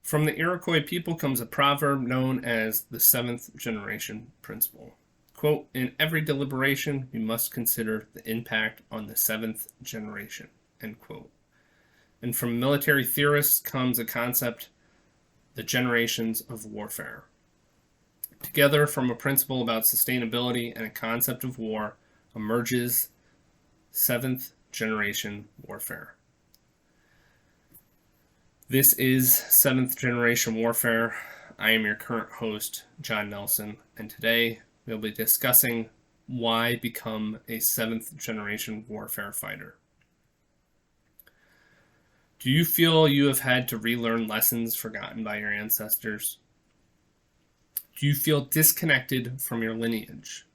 From the Iroquois people comes a proverb known as the seventh generation principle. Quote, in every deliberation, we must consider the impact on the seventh generation, end quote. And from military theorists comes a concept, the generations of warfare. Together, from a principle about sustainability and a concept of war, emerges seventh generation warfare. This is Seventh Generation Warfare. I am your current host, John Nelson, and today we'll be discussing why become a seventh generation warfare fighter. Do you feel you have had to relearn lessons forgotten by your ancestors? Do you feel disconnected from your lineage?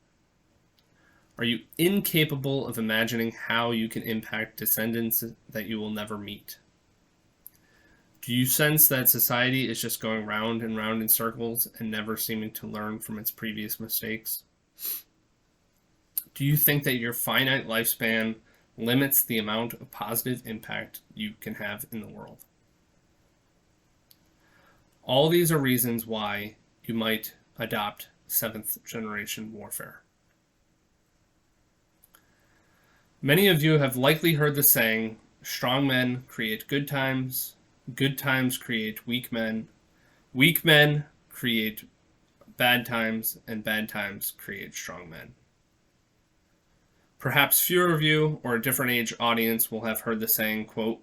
Are you incapable of imagining how you can impact descendants that you will never meet? Do you sense that society is just going round and round in circles and never seeming to learn from its previous mistakes? Do you think that your finite lifespan limits the amount of positive impact you can have in the world? All these are reasons why you might adopt seventh generation warfare. Many of you have likely heard the saying, strong men create good times create weak men create bad times, and bad times create strong men. Perhaps fewer of you or a different age audience will have heard the saying, quote,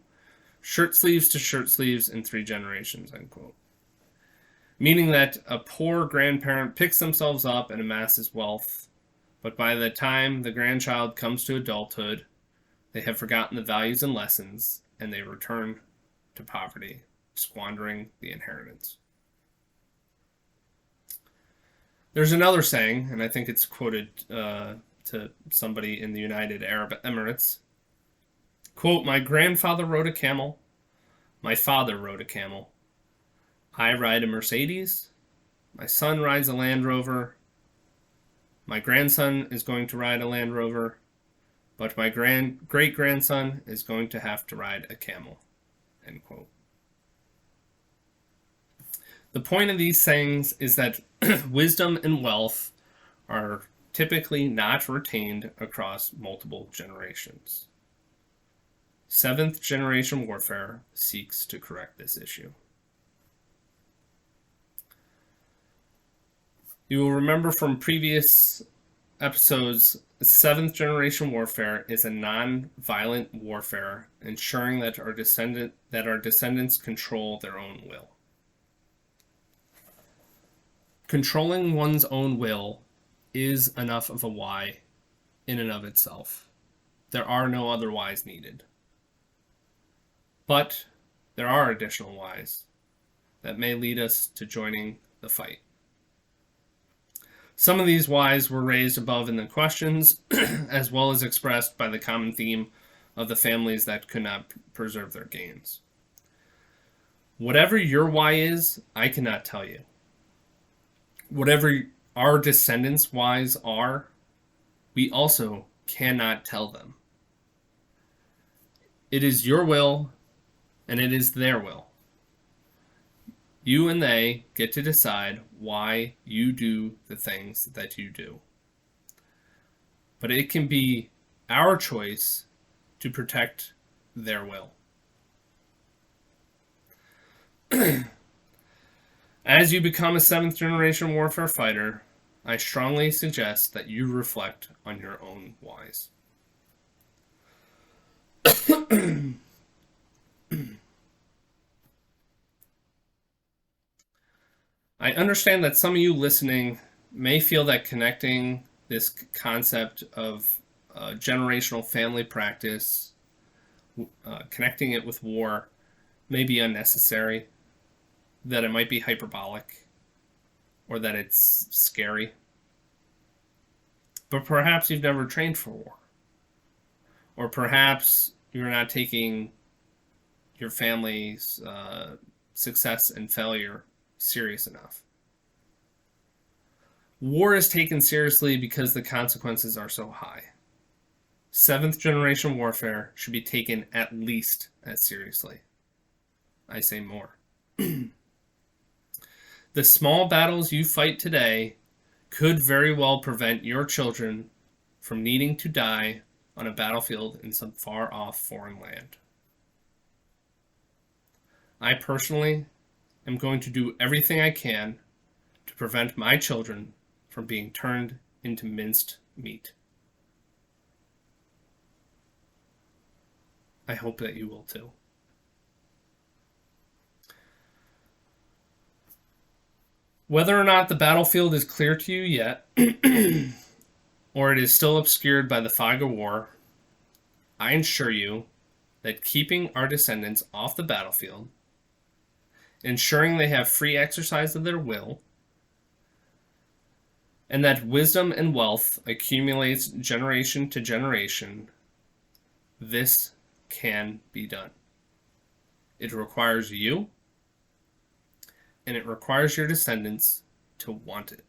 shirt sleeves to shirt sleeves in 3 generations, end quote. Meaning that a poor grandparent picks themselves up and amasses wealth, but by the time the grandchild comes to adulthood, they have forgotten the values and lessons, and they return to poverty, squandering the inheritance. There's another saying, and I think it's quoted to somebody in the United Arab Emirates. Quote, my grandfather rode a camel. My father rode a camel. I ride a Mercedes. My son rides a Land Rover. My grandson is going to ride a Land Rover. But my great-grandson is going to have to ride a camel. End quote. The point of these sayings is that wisdom and wealth are typically not retained across multiple generations. Seventh generation warfare seeks to correct this issue. You will remember from previous episodes, seventh generation warfare is a non-violent warfare, ensuring that our descendants control their own will. Controlling one's own will is enough of a why in and of itself. There are no other whys needed. But there are additional whys that may lead us to joining the fight. Some of these whys were raised above in the questions, as well as expressed by the common theme of the families that could not preserve their gains. Whatever your why is, I cannot tell you. Whatever our descendants' whys are, we also cannot tell them. It is your will, and it is their will. You and they get to decide why you do the things that you do. But it can be our choice to protect their will. As you become a seventh generation warfare fighter, I strongly suggest that you reflect on your own whys. I understand that some of you listening may feel that connecting this concept of generational family practice, connecting it with war, may be unnecessary, that it might be hyperbolic, or that it's scary. But perhaps you've never trained for war. Or perhaps you're not taking your family's success and failure serious enough. War is taken seriously because the consequences are so high. Seventh generation warfare should be taken at least as seriously. I say more. The small battles you fight today could very well prevent your children from needing to die on a battlefield in some far-off foreign land. I personally am going to do everything I can to prevent my children from being turned into minced meat. I hope that you will too. Whether or not the battlefield is clear to you yet, or it is still obscured by the fog of war, I assure you that keeping our descendants off the battlefield, ensuring they have free exercise of their will, and that wisdom and wealth accumulates generation to generation, this can be done. It requires you, and it requires your descendants to want it.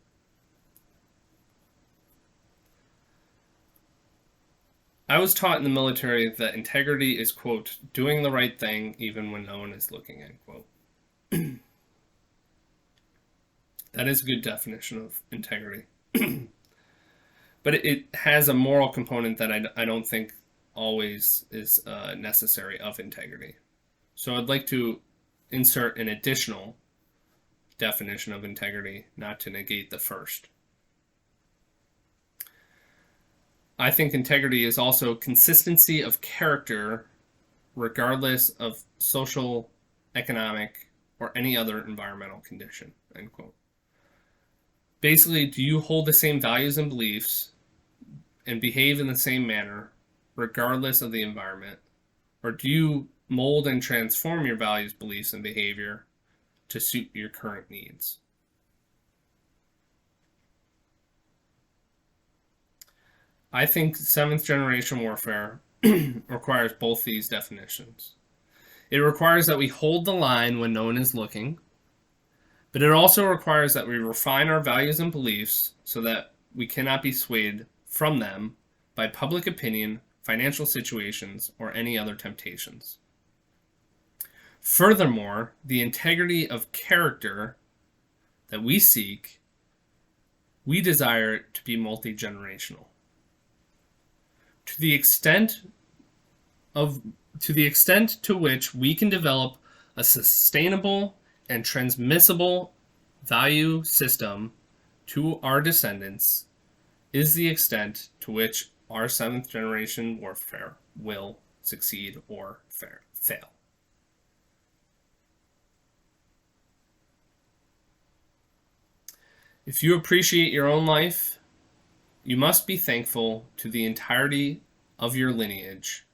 I was taught in the military that integrity is, quote, doing the right thing even when no one is looking, end quote. That is a good definition of integrity. But it has a moral component that I don't think always is necessary of integrity. So I'd like to insert an additional definition of integrity, not to negate the first. I think integrity is also consistency of character regardless of social, economic, or any other environmental condition, end quote. Basically, do you hold the same values and beliefs and behave in the same manner regardless of the environment? Or do you mold and transform your values, beliefs, and behavior to suit your current needs? I think seventh generation warfare requires both these definitions. It requires that we hold the line when no one is looking, but it also requires that we refine our values and beliefs so that we cannot be swayed from them by public opinion, financial situations, or any other temptations. Furthermore, the integrity of character that we seek, we desire it to be multi-generational. To the extent to which we can develop a sustainable and transmissible value system to our descendants is the extent to which our seventh generation warfare will succeed or fail. If you appreciate your own life, you must be thankful to the entirety of your lineage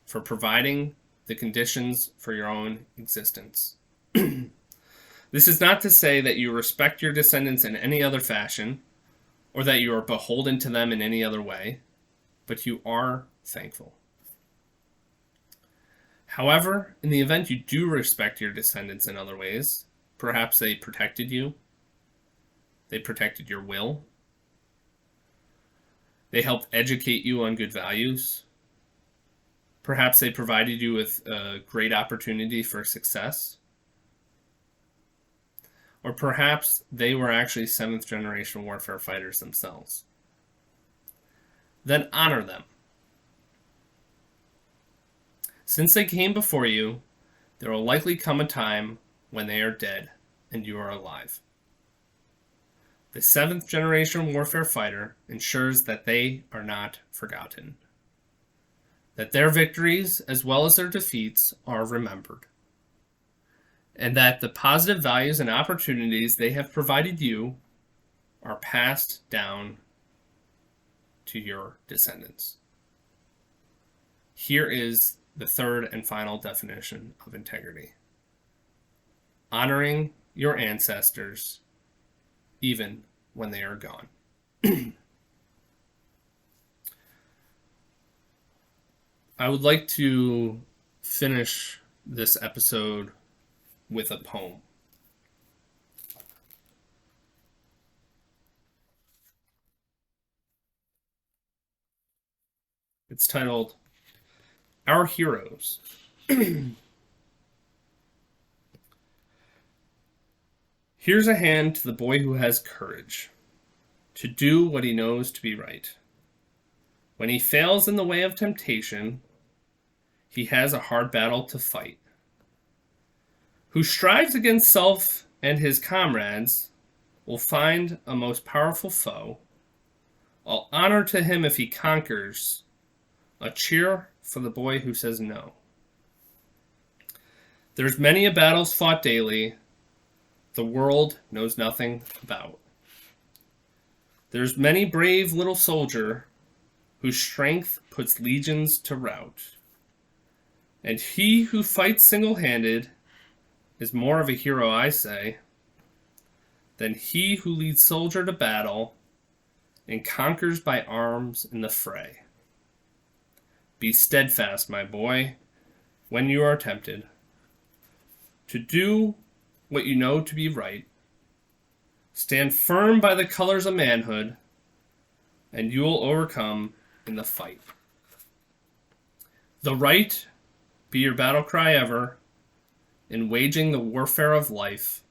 for providing the conditions for your own existence. This is not to say that you respect your descendants in any other fashion, or that you are beholden to them in any other way, but you are thankful. However, in the event you do respect your descendants in other ways, perhaps they protected you, they protected your will, they helped educate you on good values, perhaps they provided you with a great opportunity for success, or perhaps they were actually seventh generation warfare fighters themselves. Then honor them. Since they came before you, there will likely come a time when they are dead and you are alive. The seventh generation warfare fighter ensures that they are not forgotten, that their victories as well as their defeats are remembered, and that the positive values and opportunities they have provided you are passed down to your descendants. Here is the third and final definition of integrity: honoring your ancestors even when they are gone. I would like to finish this episode with a poem. It's titled Our Heroes. Here's a hand to the boy who has courage to do what he knows to be right. When he fails in the way of temptation, he has a hard battle to fight. Who strives against self and his comrades will find a most powerful foe. All honor to him if he conquers, a cheer for the boy who says no. There's many a battles fought daily, the world knows nothing about. There's many brave little soldier whose strength puts legions to rout. And he who fights single-handed is more of a hero, I say, than he who leads soldier to battle and conquers by arms in the fray. Be steadfast, my boy, when you are tempted, to do what you know to be right. Stand firm by the colors of manhood, and you will overcome in the fight. The right be your battle cry ever in waging the warfare of life.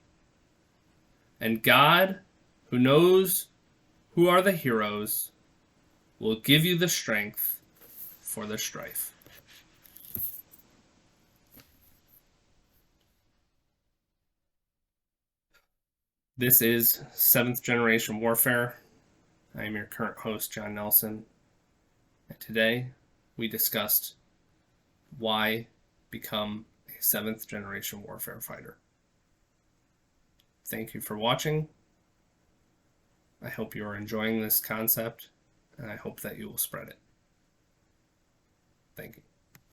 And God, who knows who are the heroes, will give you the strength for the strife. This is 7th Generation Warfare. I am your current host, John Nelson. And today we discussed why become a 7th Generation Warfare fighter. Thank you for watching. I hope you are enjoying this concept, and I hope that you will spread it. Thank you.